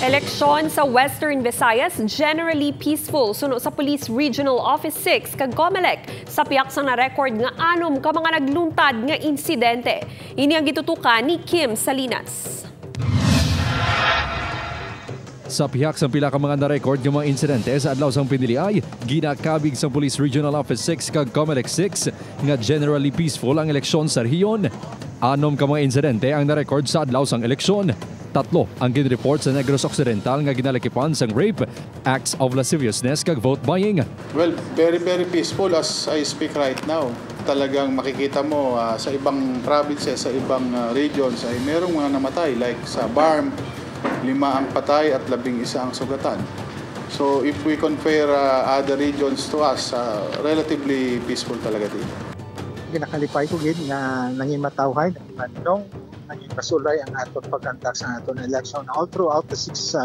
Eleksyon sa Western Visayas generally peaceful suno sa Police Regional Office 6 kag COMELEC sa piyak sa na-record nga anom ka mga nagluntad nga insidente. Ini ang gitutukan ni Kim Salinas. Sa pihak sa pila ka mga na-record ng mga insidente sa adlaw sang piniliay, ginakabig sa Police Regional Office 6 kag COMELEC 6 nga generally peaceful ang eleksyon sa rehiyon. Anom ka mga insidente ang na-record sa adlaw sang eleksyon. 3 ang ginreport sa Negros Occidental nga ginalakipan sang rape, acts of lasciviousness kag vote buying. Well, very peaceful as I speak right now. Talagang makikita mo sa ibang provinces, sa ibang regions ay merong mga namatay like sa Barm, 5 ang patay at 11 ang sugatan. So if we compare other regions to us, relatively peaceful talaga dito. Ginakalipay ko gid nga nangimatawhay, nangimandong, nanging kasulay ang aton pagkandak sa aton election all throughout the 6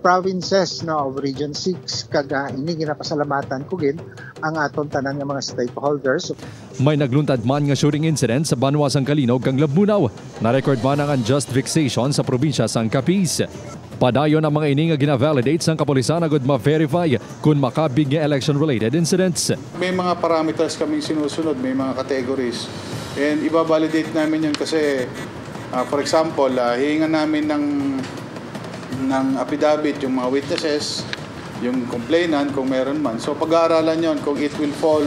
provinces of Region 6. Kaga ini ginapasalamatan ko gid ang aton tanan nga mga stakeholders. May nagluntad man nga shooting incident sa Banwa sang Kalinog kang Labmunaw. Na-record man ang unjust vexation sa probinsya sang Capiz. Padayon ang mga ini nga gina-validate sang kapulisan agud ma-verify kung makabig nga election-related incidents. May mga parameters kaming sinusunod, may mga categories. And iba-validate namin yun kasi, for example, hihingan namin ng affidavit yung mga witnesses, yung complainant kung meron man. So pag-aaralan yon kung it will fall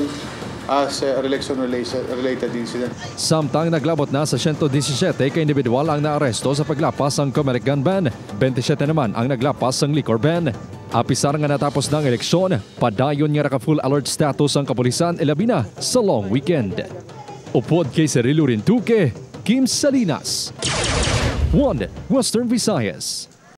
as election-related incident. Samtang naglabot na sa 117 ka individual ang naaresto sa paglapas ng COMELEC gun ban. 27 naman ang naglapas ng liquor ban. Apisar nga natapos ng eleksyon, padayon nga naka-full alert status ang kapulisan ilabi na sa long weekend. Upod kay Cirilo Rintuque, Kim Salinas, 1 Western Visayas.